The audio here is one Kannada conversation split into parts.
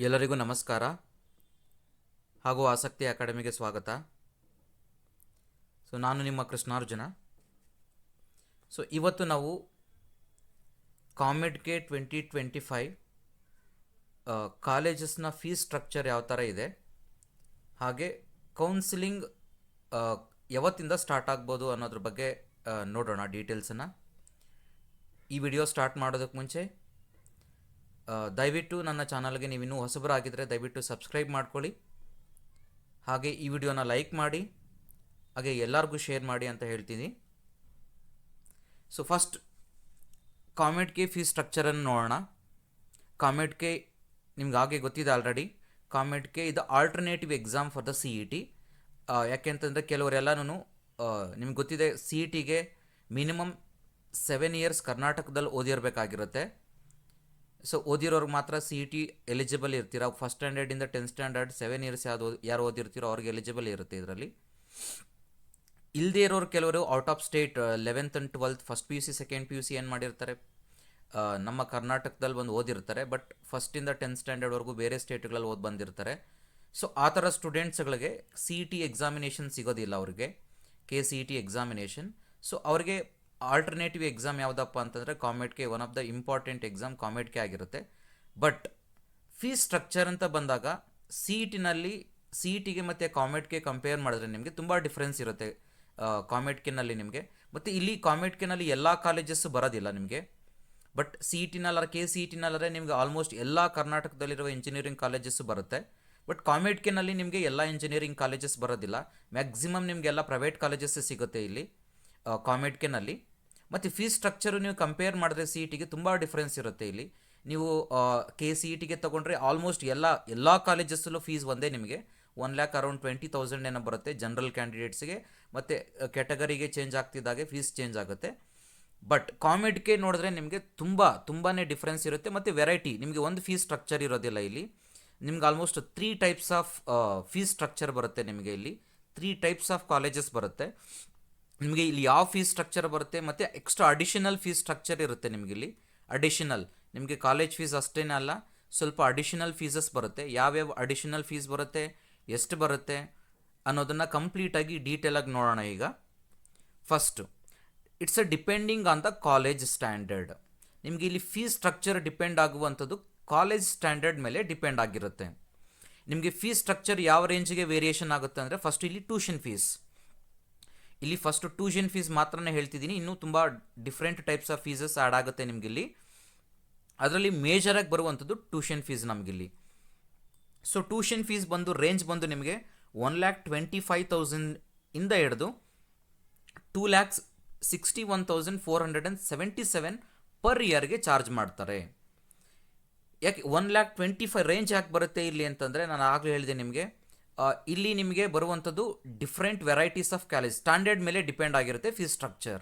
ಎಲ್ಲರಿಗೂ ನಮಸ್ಕಾರ ಹಾಗೂ ಆಸಕ್ತಿ ಅಕಾಡೆಮಿಗೆ ಸ್ವಾಗತ. ನಾನು ನಿಮ್ಮ ಕೃಷ್ಣಾರ್ಜುನ. ಇವತ್ತು ನಾವು ಕಾಮೆಡ್ಗೆ 2025 ಕಾಲೇಜಸ್ನ ಫೀಸ್ ಸ್ಟ್ರಕ್ಚರ್ ಯಾವ ಥರ ಇದೆ, ಹಾಗೆ ಕೌನ್ಸಿಲಿಂಗ್ ಯಾವತ್ತಿಂದ ಸ್ಟಾರ್ಟ್ ಆಗ್ಬೋದು ಅನ್ನೋದ್ರ ಬಗ್ಗೆ ನೋಡೋಣ ಡೀಟೇಲ್ಸನ್ನು. ಈ ವಿಡಿಯೋ ಸ್ಟಾರ್ಟ್ ಮಾಡೋದಕ್ಕೆ ಮುಂಚೆ ದಯವಿಟ್ಟು ನನ್ನ ಚಾನಲ್ಗೆ ನೀವು ಇನ್ನೂ ಹೊಸಬರಾಗಿದ್ದರೆ ದಯವಿಟ್ಟು ಸಬ್ಸ್ಕ್ರೈಬ್ ಮಾಡ್ಕೊಳ್ಳಿ, ಹಾಗೆ ಈ ವಿಡಿಯೋನ ಲೈಕ್ ಮಾಡಿ, ಹಾಗೆ ಎಲ್ಲರಿಗೂ ಶೇರ್ ಮಾಡಿ ಅಂತ ಹೇಳ್ತೀನಿ. ಫಸ್ಟ್ ಕಾಮೆಡ್ಗೆ ಫೀಸ್ ಸ್ಟ್ರಕ್ಚರನ್ನು ನೋಡೋಣ. ಕಾಮೆಡ್ಗೆ ನಿಮ್ಗೆ ಹಾಗೆ ಗೊತ್ತಿದೆ ಆಲ್ರೆಡಿ. ಕಾಮೆಡ್ಗೆ ಇದು alternative exam for the CET. ಯಾಕೆಂತಂದರೆ ಕೆಲವರೆಲ್ಲನೂ ನಿಮ್ಗೆ ಗೊತ್ತಿದೆ, CETಗೆ ಮಿನಿಮಮ್ 7 ಇಯರ್ಸ್ ಕರ್ನಾಟಕದಲ್ಲಿ ಓದಿರಬೇಕಾಗಿರುತ್ತೆ. ಓದಿರೋರ್ಗೆ ಮಾತ್ರ CET ಎಲಿಜಿಬಲ್ ಇರ್ತೀರ. ಫಸ್ಟ್ ಸ್ಟ್ಯಾಂಡರ್ಡಿಂದ 10th ಸ್ಟ್ಯಾಂಡರ್ಡ್ 7 ಇಯರ್ಸ್ ಯಾರು ಓದಿರ್ತೀರೋ ಅವ್ರಿಗೆ ಎಲಿಜಿಬಲ್ ಇರುತ್ತೆ ಇದರಲ್ಲಿ. ಇಲ್ಲದೇ ಇರೋರು ಕೆಲವರು out of state 11th and 12th first PUC second PUC ಏನು ಮಾಡಿರ್ತಾರೆ, ನಮ್ಮ ಕರ್ನಾಟಕದಲ್ಲಿ ಬಂದು ಓದಿರ್ತಾರೆ, ಬಟ್ ಫಸ್ಟಿಂದ 10th ಸ್ಟ್ಯಾಂಡರ್ಡ್ವರೆಗೂ ಬೇರೆ ಸ್ಟೇಟ್ಗಳಲ್ಲಿ ಓದಿ ಬಂದಿರ್ತಾರೆ. ಆ ಥರ ಸ್ಟೂಡೆಂಟ್ಸ್ಗಳಿಗೆ CET ಎಕ್ಸಾಮಿನೇಷನ್ ಸಿಗೋದಿಲ್ಲ ಅವ್ರಿಗೆ, KCET ಎಕ್ಸಾಮಿನೇಷನ್. ಅವ್ರಿಗೆ ಆಲ್ಟರ್ನೇಟಿವ್ ಎಕ್ಸಾಮ್ ಯಾವುದಪ್ಪ ಅಂತಂದರೆ ಕಾಮೆಡ್ಗೆ one of the important exam ಕಾಮೆಡ್ಗೆ ಆಗಿರುತ್ತೆ. ಬಟ್ ಫೀಸ್ ಸ್ಟ್ರಕ್ಚರ್ ಅಂತ ಬಂದಾಗ CETಗೆ ಮತ್ತು ಕಾಮೆಡ್ಗೆ ಕಂಪೇರ್ ಮಾಡಿದ್ರೆ ನಿಮಗೆ ತುಂಬ ಡಿಫ್ರೆನ್ಸ್ ಇರುತ್ತೆ. ಕಾಮೆಡ್ಗೆನಲ್ಲಿ ನಿಮಗೆ ಮತ್ತು ಇಲ್ಲಿ ಕಾಮೆಡ್ಗೆನಲ್ಲಿ ಎಲ್ಲ ಕಾಲೇಜಸ್ಸು ಬರೋದಿಲ್ಲ ನಿಮಗೆ. ಬಟ್ CETನಲ್ಲಾರೆ KCETನಲ್ಲಾರೆ ನಿಮಗೆ ಆಲ್ಮೋಸ್ಟ್ ಎಲ್ಲ ಕರ್ನಾಟಕದಲ್ಲಿರುವ ಇಂಜಿನಿಯರಿಂಗ್ ಕಾಲೇಜಸ್ಸು ಬರುತ್ತೆ. ಬಟ್ ಕಾಮೆಡ್ಗೆನಲ್ಲಿ ನಿಮಗೆ ಎಲ್ಲ ಇಂಜಿನಿಯರಿಂಗ್ ಕಾಲೇಜಸ್ ಬರೋದಿಲ್ಲ. ಮ್ಯಾಕ್ಸಿಮಮ್ ನಿಮಗೆಲ್ಲ ಪ್ರೈವೇಟ್ ಕಾಲೇಜಸ್ಸು ಸಿಗುತ್ತೆ ಇಲ್ಲಿ ಕಾಮೆಡ್ಗೆನಲ್ಲಿ. ಮತ್ತು ಫೀಸ್ ಸ್ಟ್ರಕ್ಚರು ನೀವು ಕಂಪೇರ್ ಮಾಡಿದ್ರೆ CETಗೆ ತುಂಬ ಡಿಫ್ರೆನ್ಸ್ ಇರುತ್ತೆ. ಇಲ್ಲಿ ನೀವು KCETಗೆ ತೊಗೊಂಡ್ರೆ ಆಲ್ಮೋಸ್ಟ್ ಎಲ್ಲ ಕಾಲೇಜಸ್ಸಲ್ಲೂ ಫೀಸ್ ಒಂದೇ, ನಿಮಗೆ 1 lakh ಅರೌಂಡ್ 20,000 ಏನೋ ಬರುತ್ತೆ ಜನರಲ್ ಕ್ಯಾಂಡಿಡೇಟ್ಸ್ಗೆ. ಮತ್ತು ಕ್ಯಾಟಗರಿಗೆ ಚೇಂಜ್ ಆಗ್ತಿದ್ದಾಗೆ ಫೀಸ್ ಚೇಂಜ್ ಆಗುತ್ತೆ. ಬಟ್ ಕಾಮೆಡ್ಗೆ ನೋಡಿದ್ರೆ ನಿಮಗೆ ತುಂಬಾ ಡಿಫ್ರೆನ್ಸ್ ಇರುತ್ತೆ. ಮತ್ತು ವೆರೈಟಿ, ನಿಮಗೆ ಒಂದು ಫೀಸ್ ಸ್ಟ್ರಕ್ಚರ್ ಇರೋದಿಲ್ಲ ಇಲ್ಲಿ. ನಿಮ್ಗೆ almost 3 types of fees structure ಬರುತ್ತೆ. ನಿಮಗೆ ಇಲ್ಲಿ 3 ಟೈಪ್ಸ್ ಆಫ್ ಕಾಲೇಜಸ್ ಬರುತ್ತೆ. ನಿಮಗೆ ಇಲ್ಲಿ ಯಾವ ಫೀಸ್ ಸ್ಟ್ರಕ್ಚರ್ ಬರುತ್ತೆ ಮತ್ತು ಎಕ್ಸ್ಟ್ರಾ ಅಡಿಷನಲ್ ಫೀಸ್ ಸ್ಟ್ರಕ್ಚರ್ ಇರುತ್ತೆ ನಿಮಗೆ ಇಲ್ಲಿ. ಅಡಿಷನಲ್ ನಿಮಗೆ ಕಾಲೇಜ್ ಫೀಸ್ ಅಷ್ಟೇ ಅಲ್ಲ, ಸ್ವಲ್ಪ ಅಡಿಷನಲ್ ಫೀಸಸ್ ಬರುತ್ತೆ. ಯಾವ್ಯಾವ ಅಡಿಷನಲ್ ಫೀಸ್ ಬರುತ್ತೆ, ಎಷ್ಟು ಬರುತ್ತೆ ಅನ್ನೋದನ್ನು ಕಂಪ್ಲೀಟಾಗಿ ಡೀಟೇಲಾಗಿ ನೋಡೋಣ ಈಗ. First, it's depending on the college standard. ನಿಮಗೆ ಇಲ್ಲಿ ಫೀಸ್ ಸ್ಟ್ರಕ್ಚರ್ ಡಿಪೆಂಡ್ ಆಗುವಂಥದ್ದು ಕಾಲೇಜ್ ಸ್ಟ್ಯಾಂಡರ್ಡ್ ಮೇಲೆ ಡಿಪೆಂಡ್ ಆಗಿರುತ್ತೆ. ನಿಮಗೆ ಫೀಸ್ ಸ್ಟ್ರಕ್ಚರ್ ಯಾವ ರೇಂಜಿಗೆ ವೇರಿಯೇಷನ್ ಆಗುತ್ತೆ ಅಂದರೆ, ಫಸ್ಟ್ ಇಲ್ಲಿ ಟ್ಯೂಷನ್ ಫೀಸ್. ಇಲ್ಲಿ ಫಸ್ಟ್ ಟ್ಯೂಷನ್ ಫೀಸ್ ಮಾತ್ರನೇ ಹೇಳ್ತಿದ್ದೀನಿ, ಇನ್ನೂ ತುಂಬ ಡಿಫ್ರೆಂಟ್ ಟೈಪ್ಸ್ ಆಫ್ ಫೀಸಸ್ ಆ್ಯಡ್ ಆಗುತ್ತೆ ನಿಮಗಿಲ್ಲಿ. ಅದರಲ್ಲಿ ಮೇಜರಾಗಿ ಬರುವಂಥದ್ದು ಟ್ಯೂಷನ್ ಫೀಸ್ ನಮಗಿಲ್ಲಿ. ಟ್ಯೂಷನ್ ಫೀಸ್ ರೇಂಜ್ ಬಂದು ನಿಮಗೆ 1,25,000 ಇಂದ ಹಿಡಿದು 2,61,477 ಪರ್ ಇಯರ್ಗೆ ಚಾರ್ಜ್ ಮಾಡ್ತಾರೆ. ಯಾಕೆ 1,25,000 ರೇಂಜ್ ಯಾಕೆ ಬರುತ್ತೆ ಇಲ್ಲಿ ಅಂತಂದರೆ, ನಾನು ಆಗಲೇ ಹೇಳಿದೆ ನಿಮಗೆ, ಇಲ್ಲಿ ನಿಮಗೆ ಬರುವಂಥದ್ದು different varieties of college standard ಮೇಲೆ ಡಿಪೆಂಡ್ ಆಗಿರುತ್ತೆ ಫೀಸ್ ಸ್ಟ್ರಕ್ಚರ್.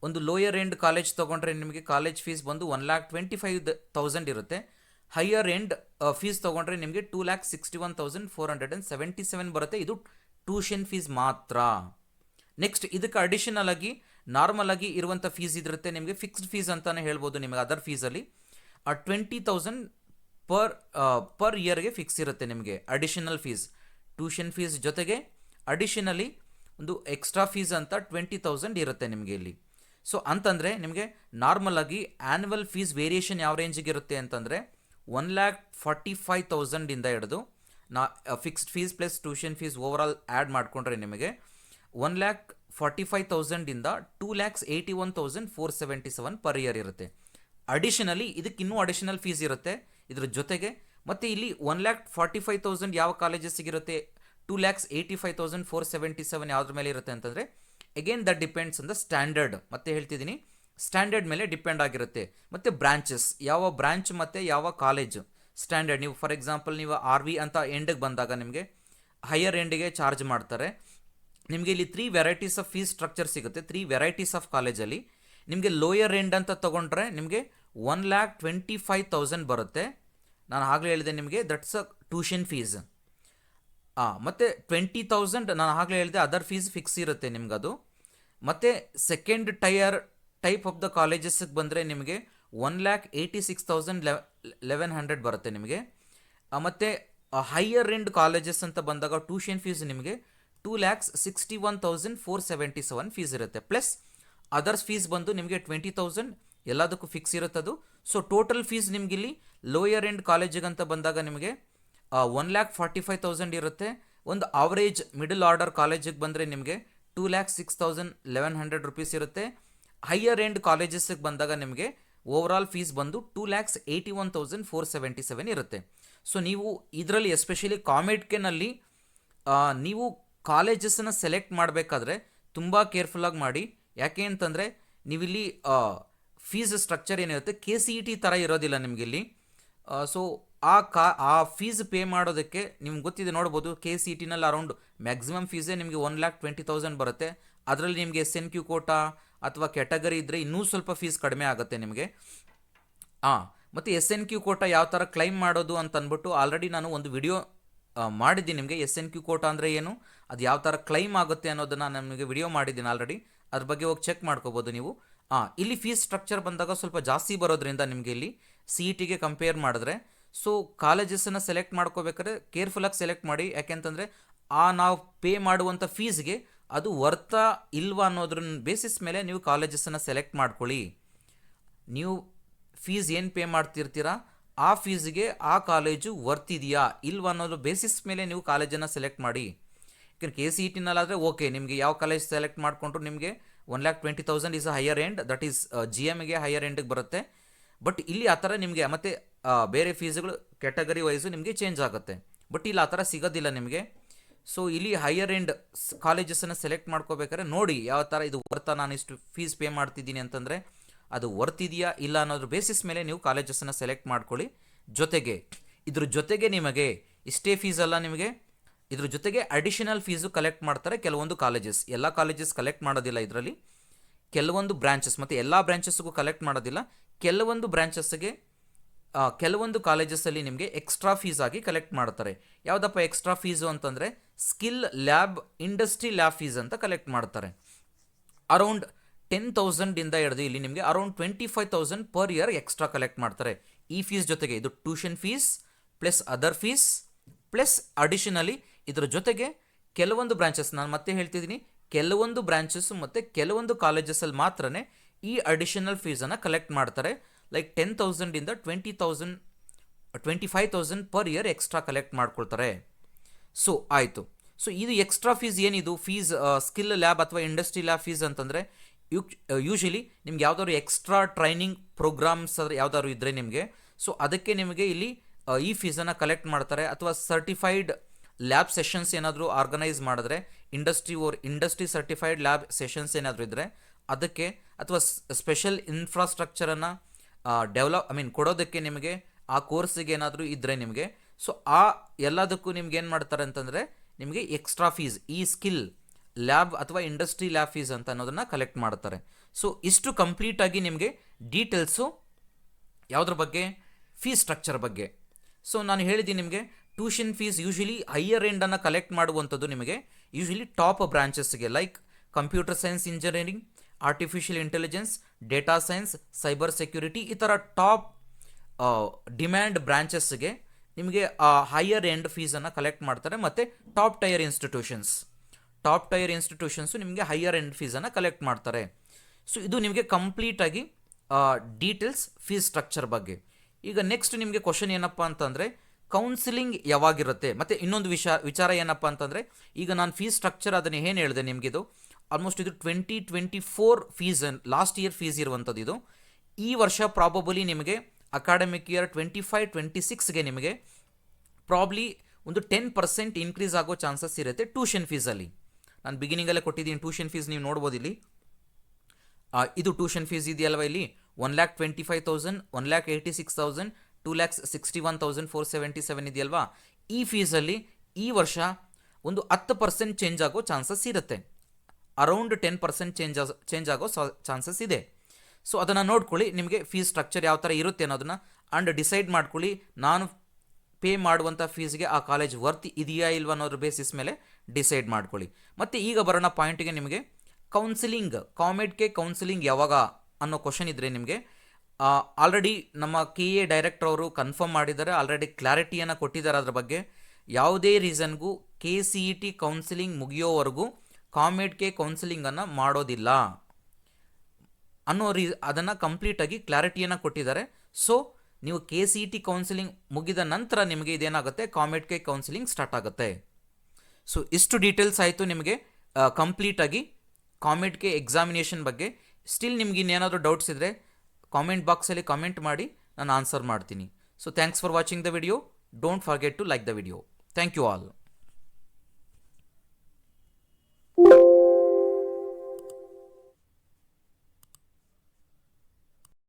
ಒಂದು ಲೋಯರ್ ಎಂಡ್ ಕಾಲೇಜ್ ತೊಗೊಂಡ್ರೆ ನಿಮಗೆ ಕಾಲೇಜ್ ಫೀಸ್ ಬಂದು 1,25,000 ಇರುತ್ತೆ. ಹೈಯರ್ ಎಂಡ್ ಫೀಸ್ ತೊಗೊಂಡ್ರೆ ನಿಮಗೆ 2,61,477 ಬರುತ್ತೆ. ಇದು ಟ್ಯೂಷನ್ ಫೀಸ್ ಮಾತ್ರ. ನೆಕ್ಸ್ಟ್ ಇದಕ್ಕೆ ಅಡಿಷನಲ್ ಆಗಿ ನಾರ್ಮಲ್ ಆಗಿ ಇರುವಂಥ ಫೀಸ್ ಇದಿರುತ್ತೆ ನಿಮಗೆ, ಫಿಕ್ಸ್ಡ್ ಫೀಸ್ ಅಂತಲೇ ಹೇಳ್ಬೋದು. ನಿಮಗೆ ಅದರ್ ಫೀಸಲ್ಲಿ 20,000 ಪರ್ ಇಯರ್ಗೆ ಫಿಕ್ಸ್ ಇರುತ್ತೆ ನಿಮಗೆ ಅಡಿಷನಲ್ ಫೀಸ್. ಟ್ಯೂಷನ್ ಫೀಸ್ ಜೊತೆಗೆ ಅಡಿಷನಲಿ ಒಂದು ಎಕ್ಸ್ಟ್ರಾ ಫೀಸ್ ಅಂತ 20,000 ಇರುತ್ತೆ ನಿಮಗೆ ಇಲ್ಲಿ. ಅಂತಂದರೆ ನಿಮಗೆ ನಾರ್ಮಲ್ ಆಗಿ ಆ್ಯನ್ಯುವಲ್ ಫೀಸ್ ವೇರಿಯೇಷನ್ ಯಾವ ರೇಂಜಿಗೆ ಇರುತ್ತೆ ಅಂತಂದರೆ 1,45,000 ಇಂದ ಹಿಡಿದು fixed fees plus tuition fees overall add ಮಾಡಿಕೊಂಡ್ರೆ ನಿಮಗೆ 1,45,000 ಇಂದ 2,81,477 ಪರ್ ಇಯರ್ ಇರುತ್ತೆ. ಅಡಿಷನಲಿ ಇದಕ್ಕೆ ಇನ್ನೂ ಅಡಿಷನಲ್ ಫೀಸ್ ಇರುತ್ತೆ ಇದ್ರ ಜೊತೆಗೆ. ಮತ್ತು ಇಲ್ಲಿ 1,45,000 ಯಾವ ಕಾಲೇಜಸ್ಸಿಗಿರುತ್ತೆ, 2,85,477 ಯಾವುದ್ರ ಮೇಲೆ ಇರುತ್ತೆ ಅಂತಂದರೆ, again that depends on the standard. ಮತ್ತೆ ಹೇಳ್ತಿದ್ದೀನಿ, ಸ್ಟ್ಯಾಂಡರ್ಡ್ ಮೇಲೆ ಡಿಪೆಂಡ್ ಆಗಿರುತ್ತೆ. ಮತ್ತು ಬ್ರಾಂಚಸ್, ಯಾವ ಬ್ರಾಂಚ್ ಮತ್ತು ಯಾವ ಕಾಲೇಜು ಸ್ಟ್ಯಾಂಡರ್ಡ್. ನೀವು ಫಾರ್ ಎಕ್ಸಾಂಪಲ್ ನೀವು RV ಅಂತ ಎಂಡಿಗೆ ಬಂದಾಗ ನಿಮಗೆ ಹೈಯರ್ ಎಂಡಿಗೆ ಚಾರ್ಜ್ ಮಾಡ್ತಾರೆ. ನಿಮಗೆ ಇಲ್ಲಿ 3 ವೆರೈಟೀಸ್ ಆಫ್ ಫೀಸ್ ಸ್ಟ್ರಕ್ಚರ್ ಸಿಗುತ್ತೆ. 3 ವೆರೈಟೀಸ್ ಆಫ್ ಕಾಲೇಜಲ್ಲಿ ನಿಮಗೆ ಲೋಯರ್ ಎಂಡ್ ಅಂತ ತೊಗೊಂಡ್ರೆ ನಿಮಗೆ 1,25,000 ಬರುತ್ತೆ. ನಾನು ಆಗಲೇ ಹೇಳಿದೆ ನಿಮಗೆ, ದಟ್ಸ್ ಅ ಟ್ಯೂಷನ್ ಫೀಸ್. ಮತ್ತು 20,000 ನಾನು ಆಗಲೇ ಹೇಳಿದೆ ಅದರ್ ಫೀಸ್ ಫಿಕ್ಸ್ ಇರುತ್ತೆ ನಿಮ್ಗದು. ಮತ್ತು ಸೆಕೆಂಡ್ ಟೈಪ್ ಆಫ್ ದ ಕಾಲೇಜಸ್ಗೆ ಬಂದರೆ ನಿಮಗೆ 1,86,1100 ಬರುತ್ತೆ ನಿಮಗೆ. ಮತ್ತು ಹೈಯರ್ ಎಂಡ್ ಕಾಲೇಜಸ್ ಅಂತ ಬಂದಾಗ ಟ್ಯೂಷನ್ ಫೀಸ್ ನಿಮಗೆ 2,61,477 ಫೀಸ್ ಇರುತ್ತೆ. ಪ್ಲಸ್ ಅದರ್ಸ್ ಫೀಸ್ ಬಂದು ನಿಮಗೆ 20,000 ಎಲ್ಲದಕ್ಕೂ ಫಿಕ್ಸ್ ಇರುತ್ತದು. ಸೊ ಟೋಟಲ್ ಫೀಸ್ ನಿಮಗಿಲ್ಲಿ ಲೋಯರ್ ಎಂಡ್ ಕಾಲೇಜಿಗೆ ಅಂತ ಬಂದಾಗ ನಿಮಗೆ 1,45,000 ಇರುತ್ತೆ. ಒಂದು ಆವರೇಜ್ ಮಿಡಲ್ ಆರ್ಡರ್ ಕಾಲೇಜಿಗೆ ಬಂದರೆ ನಿಮಗೆ 2,06,1100 ರುಪೀಸ್ ಇರುತ್ತೆ. ಹೈಯರ್ ಎಂಡ್ ಕಾಲೇಜಸ್ಗೆ ಬಂದಾಗ ನಿಮಗೆ ಓವರಾಲ್ ಫೀಸ್ ಬಂದು 2,81,477 ಇರುತ್ತೆ. ಸೊ ನೀವು ಇದರಲ್ಲಿ ಎಸ್ಪೆಷಲಿ ಕಾಮೆಡ್ಕೆನಲ್ಲಿ ನೀವು ಕಾಲೇಜಸ್ಸನ್ನು ಸೆಲೆಕ್ಟ್ ಮಾಡಬೇಕಾದ್ರೆ ತುಂಬ ಕೇರ್ಫುಲ್ಲಾಗಿ ಮಾಡಿ. ಯಾಕೆ ಅಂತಂದರೆ ನೀವಿಲ್ಲಿ ಫೀಸ್ ಸ್ಟ್ರಕ್ಚರ್ ಏನಿರುತ್ತೆ KCET ಥರ ಇರೋದಿಲ್ಲ ನಿಮಗಿಲ್ಲಿ. ಸೊ ಆ ಫೀಸ್ ಪೇ ಮಾಡೋದಕ್ಕೆ ನಿಮ್ಗೆ ಗೊತ್ತಿದೆ, ನೋಡ್ಬೋದು KCETನಲ್ಲಿ ಅರೌಂಡ್ ಮ್ಯಾಕ್ಸಿಮಮ್ ಫೀಸೇ ನಿಮಗೆ 1,20,000 ಬರುತ್ತೆ. ಅದರಲ್ಲಿ ನಿಮಗೆ SNQ ಕೋಟಾ ಅಥವಾ ಕ್ಯಾಟಗರಿ ಇದ್ದರೆ ಇನ್ನೂ ಸ್ವಲ್ಪ ಫೀಸ್ ಕಡಿಮೆ ಆಗುತ್ತೆ ನಿಮಗೆ. ಮತ್ತು SNQ ಕೋಟಾ ಯಾವ ಥರ ಕ್ಲೈಮ್ ಮಾಡೋದು ಅಂತ ಅಂದ್ಬಿಟ್ಟು ಆಲ್ರೆಡಿ ನಾನು ಒಂದು ವಿಡಿಯೋ ಮಾಡಿದ್ದೀನಿ ನಿಮಗೆ. SNQ ಕೋಟಾ ಅಂದರೆ ಏನು, ಅದು ಯಾವ ಥರ ಕ್ಲೈಮ್ ಆಗುತ್ತೆ ಅನ್ನೋದನ್ನು ನಾನು ನಿಮಗೆ ವಿಡಿಯೋ ಮಾಡಿದ್ದೀನಿ ಆಲ್ರೆಡಿ. ಅದ್ರ ಬಗ್ಗೆ ಹೋಗಿ ಚೆಕ್ ಮಾಡ್ಕೋಬೋದು ನೀವು. ಇಲ್ಲಿ ಫೀಸ್ ಸ್ಟ್ರಕ್ಚರ್ ಬಂದಾಗ ಸ್ವಲ್ಪ ಜಾಸ್ತಿ ಬರೋದ್ರಿಂದ ನಿಮಗೆ ಇಲ್ಲಿ CETಗೆ ಕಂಪೇರ್ ಮಾಡಿದ್ರೆ. ಸೊ ಕಾಲೇಜಸನ್ನು ಸೆಲೆಕ್ಟ್ ಮಾಡ್ಕೋಬೇಕಾದ್ರೆ ಕೇರ್ಫುಲ್ಲಾಗಿ ಸೆಲೆಕ್ಟ್ ಮಾಡಿ. ಯಾಕೆಂತಂದರೆ ನಾವು ಪೇ ಮಾಡುವಂಥ ಫೀಸ್ಗೆ ಅದು ವರ್ತಾ ಇಲ್ವಾ ಅನ್ನೋದ್ರ ಬೇಸಿಸ್ ಮೇಲೆ ನೀವು ಕಾಲೇಜಸನ್ನು ಸೆಲೆಕ್ಟ್ ಮಾಡ್ಕೊಳ್ಳಿ. ನೀವು ಫೀಸ್ ಏನು ಪೇ ಮಾಡ್ತಿರ್ತೀರಾ ಆ ಫೀಸ್ಗೆ ಆ ಕಾಲೇಜು ವರ್ತ್ ಇದೆಯಾ ಇಲ್ವಾ ಅನ್ನೋದ್ರ ಬೇಸಿಸ್ ಮೇಲೆ ನೀವು ಕಾಲೇಜನ್ನು ಸೆಲೆಕ್ಟ್ ಮಾಡಿ. ಯಾಕೆಂದರೆ KCETನಲ್ಲಾದರೆ ಓಕೆ, ನಿಮಗೆ ಯಾವ ಕಾಲೇಜ್ ಸೆಲೆಕ್ಟ್ ಮಾಡಿಕೊಂಡ್ರು ನಿಮಗೆ 1,20,000 is higher end, that is GMಗೆ ಹೈಯರ್ ಎಂಡಿಗೆ ಬರುತ್ತೆ. ಬಟ್ ಇಲ್ಲಿ ಆ ಥರ ನಿಮಗೆ ಮತ್ತು ಬೇರೆ ಫೀಸ್ಗಳು ಕ್ಯಾಟಗರಿ ವೈಸು ನಿಮಗೆ ಚೇಂಜ್ ಆಗುತ್ತೆ. ಬಟ್ ಇಲ್ಲಿ ಆ ಥರ ಸಿಗೋದಿಲ್ಲ ನಿಮಗೆ. ಸೊ ಇಲ್ಲಿ ಹೈಯರ್ ಎಂಡ್ ಕಾಲೇಜಸನ್ನು ಸೆಲೆಕ್ಟ್ ಮಾಡ್ಕೋಬೇಕಾದ್ರೆ ನೋಡಿ ಯಾವ ಥರ ಇದು ವರ್ತಾ, ನಾನು ಇಷ್ಟು ಫೀಸ್ ಪೇ ಮಾಡ್ತಿದ್ದೀನಿ ಅಂತಂದರೆ ಅದು ವರ್ತ್ ಇದೆಯಾ ಇಲ್ಲ ಅನ್ನೋದ್ರ ಬೇಸಿಸ್ ಮೇಲೆ ನೀವು ಕಾಲೇಜಸನ್ನು ಸೆಲೆಕ್ಟ್ ಮಾಡ್ಕೊಳ್ಳಿ. ಇದ್ರ ಜೊತೆಗೆ ನಿಮಗೆ ಇಷ್ಟೇ ಫೀಸ್ ಅಲ್ಲ, ನಿಮಗೆ ಇದ್ರ ಜೊತೆಗೆ ಅಡಿಷನಲ್ ಫೀಸು ಕಲೆಕ್ಟ್ ಮಾಡ್ತಾರೆ ಕೆಲವೊಂದು ಕಾಲೇಜಸ್. ಎಲ್ಲ ಕಾಲೇಜಸ್ ಕಲೆಕ್ಟ್ ಮಾಡೋದಿಲ್ಲ ಇದರಲ್ಲಿ, ಕೆಲವೊಂದು ಬ್ರಾಂಚಸ್, ಮತ್ತು ಎಲ್ಲ ಬ್ರಾಂಚಸ್ಗೂ ಕಲೆಕ್ಟ್ ಮಾಡೋದಿಲ್ಲ. ಕೆಲವೊಂದು ಬ್ರಾಂಚಸ್ಗೆ ಕೆಲವೊಂದು ಕಾಲೇಜಸಲ್ಲಿ ನಿಮಗೆ ಎಕ್ಸ್ಟ್ರಾ ಫೀಸ್ ಆಗಿ ಕಲೆಕ್ಟ್ ಮಾಡ್ತಾರೆ. ಯಾವುದಪ್ಪ ಎಕ್ಸ್ಟ್ರಾ ಫೀಸು ಅಂತಂದರೆ skill lab, industry lab fees ಅಂತ ಕಲೆಕ್ಟ್ ಮಾಡ್ತಾರೆ. ಅರೌಂಡ್ 10,000 ಹಿಡಿದು ಇಲ್ಲಿ ನಿಮಗೆ around 25,000 per year extra collect ಮಾಡ್ತಾರೆ. ಈ ಫೀಸ್ ಜೊತೆಗೆ ಇದು tuition fees plus other fees plus additionally ಇದರ ಜೊತೆಗೆ ಕೆಲವೊಂದು ಬ್ರಾಂಚಸ್, ನಾನು ಮತ್ತೆ ಹೇಳ್ತಿದ್ದೀನಿ, ಕೆಲವೊಂದು ಬ್ರಾಂಚಸ್ ಮತ್ತು ಕೆಲವೊಂದು ಕಾಲೇಜಸಲ್ಲಿ ಮಾತ್ರನೇ ಈ ಅಡಿಷನಲ್ ಫೀಸನ್ನು ಕಲೆಕ್ಟ್ ಮಾಡ್ತಾರೆ. Like 10,000 20,000 25,000 per year extra collect ಮಾಡ್ಕೊಳ್ತಾರೆ. ಸೊ ಆಯಿತು. ಸೊ ಇದು ಎಕ್ಸ್ಟ್ರಾ ಫೀಸ್ ಏನಿದು ಫೀಸ್ ಸ್ಕಿಲ್ ಲ್ಯಾಬ್ ಅಥವಾ ಇಂಡಸ್ಟ್ರಿ ಲ್ಯಾಬ್ ಫೀಸ್ ಅಂತಂದರೆ ಯೂಶಲಿ ನಿಮ್ಗೆ ಯಾವ್ದಾದ್ರು ಎಕ್ಸ್ಟ್ರಾ ಟ್ರೈನಿಂಗ್ ಪ್ರೋಗ್ರಾಮ್ಸ್ ಯಾವ್ದಾದ್ರು ಇದ್ದರೆ ನಿಮಗೆ, ಸೊ ಅದಕ್ಕೆ ನಿಮಗೆ ಇಲ್ಲಿ ಈ ಫೀಸನ್ನು ಕಲೆಕ್ಟ್ ಮಾಡ್ತಾರೆ. ಅಥವಾ ಸರ್ಟಿಫೈಡ್ ಲ್ಯಾಬ್ ಸೆಷನ್ಸ್ ಏನಾದರೂ ಆರ್ಗನೈಸ್ ಮಾಡಿದ್ರೆ, ಇಂಡಸ್ಟ್ರಿ ಸರ್ಟಿಫೈಡ್ ಲ್ಯಾಬ್ ಸೆಷನ್ಸ್ ಏನಾದರೂ ಇದ್ದರೆ ಅದಕ್ಕೆ, ಅಥವಾ ಸ್ಪೆಷಲ್ ಇನ್ಫ್ರಾಸ್ಟ್ರಕ್ಚರನ್ನು ಕೊಡೋದಕ್ಕೆ ನಿಮಗೆ ಆ ಕೋರ್ಸಿಗೆ ಏನಾದರೂ ಇದ್ದರೆ ನಿಮಗೆ, ಸೊ ಆ ಎಲ್ಲದಕ್ಕೂ ನಿಮ್ಗೆ ಏನು ಮಾಡ್ತಾರೆ ಅಂತಂದರೆ ನಿಮಗೆ ಎಕ್ಸ್ಟ್ರಾ ಫೀಸ್ ಈ ಸ್ಕಿಲ್ ಲ್ಯಾಬ್ ಅಥವಾ ಇಂಡಸ್ಟ್ರಿ ಲ್ಯಾಬ್ ಫೀಸ್ ಅಂತ ಅನ್ನೋದನ್ನು ಕಲೆಕ್ಟ್ ಮಾಡ್ತಾರೆ. ಸೊ ಇಷ್ಟು ಕಂಪ್ಲೀಟಾಗಿ ನಿಮಗೆ ಡೀಟೇಲ್ಸು ಯಾವುದ್ರ ಬಗ್ಗೆ, ಫೀಸ್ ಸ್ಟ್ರಕ್ಚರ್ ಬಗ್ಗೆ. ಸೊ ನಾನು ಹೇಳಿದ್ದೀನಿ ನಿಮಗೆ ಟ್ಯೂಷನ್ ಫೀಸ್ ಯೂಶಲಿ ಹೈಯರ್ ಎಂಡನ್ನು ಕಲೆಕ್ಟ್ ಮಾಡುವಂಥದ್ದು ನಿಮಗೆ ಯೂಶಲಿ ಟಾಪ್ ಬ್ರಾಂಚಸ್ಗೆ like computer science engineering, artificial intelligence, data science, cyber security, ಈ ಥರ ಟಾಪ್ ಡಿಮ್ಯಾಂಡ್ ಬ್ರಾಂಚಸ್ಗೆ ನಿಮಗೆ ಹೈಯರ್ ಎಂಡ್ ಫೀಸನ್ನು ಕಲೆಕ್ಟ್ ಮಾಡ್ತಾರೆ. ಮತ್ತು ಟಾಪ್ ಟೈರ್ ಇನ್ಸ್ಟಿಟ್ಯೂಷನ್ಸು ನಿಮಗೆ ಹೈಯರ್ ಎಂಡ್ ಫೀಸನ್ನು ಕಲೆಕ್ಟ್ ಮಾಡ್ತಾರೆ. ಸೊ ಇದು ನಿಮಗೆ ಕಂಪ್ಲೀಟಾಗಿ ಡೀಟೇಲ್ಸ್ ಫೀಸ್ ಸ್ಟ್ರಕ್ಚರ್ ಬಗ್ಗೆ. ಈಗ ನೆಕ್ಸ್ಟ್ ನಿಮಗೆ ಕ್ವಶನ್ ಏನಪ್ಪ ಅಂತಂದರೆ ಕೌನ್ಸಿಲಿಂಗ್ ಯಾವಾಗಿರುತ್ತೆ, ಮತ್ತು ಇನ್ನೊಂದು ವಿಚಾರ ಏನಪ್ಪ ಅಂತಂದರೆ ಈಗ ನಾನು ಫೀಸ್ ಸ್ಟ್ರಕ್ಚರ್ ಅದನ್ನು ಏನು ಹೇಳಿದೆ ನಿಮಗಿದು ಆಲ್ಮೋಸ್ಟ್ ಇದು 2024 ಫೀಸ್, ಲಾಸ್ಟ್ ಇಯರ್ ಫೀಸ್ ಇರುವಂಥದ್ದು ಇದು. ಈ ವರ್ಷ ಪ್ರಾಬಬಲಿ ನಿಮಗೆ ಅಕಾಡೆಮಿಕ್ ಇಯರ್ 25-26ಗೆ ನಿಮಗೆ ಪ್ರಾಬ್ಲಿ ಒಂದು 10% ಇನ್ಕ್ರೀಸ್ ಆಗೋ ಚಾನ್ಸಸ್ ಇರುತ್ತೆ ಟ್ಯೂಷನ್ ಫೀಸಲ್ಲಿ. ನಾನು ಬಿಗಿನಿಂಗಲ್ಲೇ ಕೊಟ್ಟಿದ್ದೀನಿ ಟ್ಯೂಷನ್ ಫೀಸ್, ನೀವು ನೋಡ್ಬೋದು ಇಲ್ಲಿ. ಇದು ಟ್ಯೂಷನ್ ಫೀಸ್ ಇದೆಯಲ್ವ ಇಲ್ಲಿ 1,25,000, 1,86,000, 2,61,477 ಇದೆಯಲ್ವಾ. ಈ ಫೀಸಲ್ಲಿ ಈ ವರ್ಷ ಒಂದು 10% ಚೇಂಜ್ ಆಗೋ ಚಾನ್ಸಸ್ ಇರುತ್ತೆ, ಅರೌಂಡ್ 10% ಚೇಂಜ್ ಆಗೋ ಚಾನ್ಸಸ್ ಇದೆ. ಸೊ ಅದನ್ನು ನೋಡ್ಕೊಳ್ಳಿ, ನಿಮಗೆ ಫೀಸ್ ಸ್ಟ್ರಕ್ಚರ್ ಯಾವ ಥರ ಇರುತ್ತೆ ಅನ್ನೋದನ್ನು ಅಂಡ್ ಡಿಸೈಡ್ ಮಾಡ್ಕೊಳ್ಳಿ. ನಾನು ಪೇ ಮಾಡುವಂಥ ಫೀಸ್ಗೆ ಆ ಕಾಲೇಜ್ ವರ್ತ್ ಇದೆಯಾ ಇಲ್ವಾ ಅನ್ನೋದ್ರ ಬೇಸಿಸ್ ಮೇಲೆ ಡಿಸೈಡ್ ಮಾಡ್ಕೊಳ್ಳಿ. ಮತ್ತು ಈಗ ಬರೋಣ ಪಾಯಿಂಟಿಗೆ. ನಿಮಗೆ ಕೌನ್ಸಿಲಿಂಗ್, ಕಾಮೆಡ್ಗೆ ಕೌನ್ಸಿಲಿಂಗ್ ಯಾವಾಗ ಅನ್ನೋ ಕ್ವಶನ್ ಇದ್ದರೆ ನಿಮಗೆ ಆಲ್ರೆಡಿ ನಮ್ಮ ಕೆ ಎ ಡೈರೆಕ್ಟರ್ ಅವರು ಕನ್ಫರ್ಮ್ ಮಾಡಿದ್ದಾರೆ, ಆಲ್ರೆಡಿ ಕ್ಲಾರಿಟಿಯನ್ನು ಕೊಟ್ಟಿದ್ದಾರೆ ಅದ್ರ ಬಗ್ಗೆ. ಯಾವುದೇ ರೀಸನ್ಗೂ K C E T counselling ಮುಗಿಯೋವರೆಗೂ ಕಾಮೆಡ್ಗೆ ಕೌನ್ಸಿಲಿಂಗನ್ನು ಮಾಡೋದಿಲ್ಲ ಅನ್ನೋ ಅದನ್ನು ಕಂಪ್ಲೀಟಾಗಿ ಕ್ಲಾರಿಟಿಯನ್ನು ಕೊಟ್ಟಿದ್ದಾರೆ. ಸೊ ನೀವು K C E T counselling ಮುಗಿದ ನಂತರ ನಿಮಗೆ ಇದೇನಾಗುತ್ತೆ, ಕಾಮೆಡ್ಗೆ ಕೌನ್ಸಿಲಿಂಗ್ ಸ್ಟಾರ್ಟ್ ಆಗುತ್ತೆ. ಸೊ ಇಷ್ಟು ಡೀಟೇಲ್ಸ್ ಆಯಿತು ನಿಮಗೆ ಕಂಪ್ಲೀಟಾಗಿ ಕಾಮೆಡ್ಗೆ ಎಕ್ಸಾಮಿನೇಷನ್ ಬಗ್ಗೆ. ಸ್ಟಿಲ್ ನಿಮ್ಗೆ ಇನ್ನೇನಾದರೂ ಡೌಟ್ಸ್ ಇದ್ದರೆ ಕಾಮೆಂಟ್ ಬಾಕ್ಸಲ್ಲಿ ಕಾಮೆಂಟ್ ಮಾಡಿ, ನಾನು ಆನ್ಸರ್ ಮಾಡ್ತೀನಿ. So thanks for watching the video. Don't forget to like the video. Thank you all.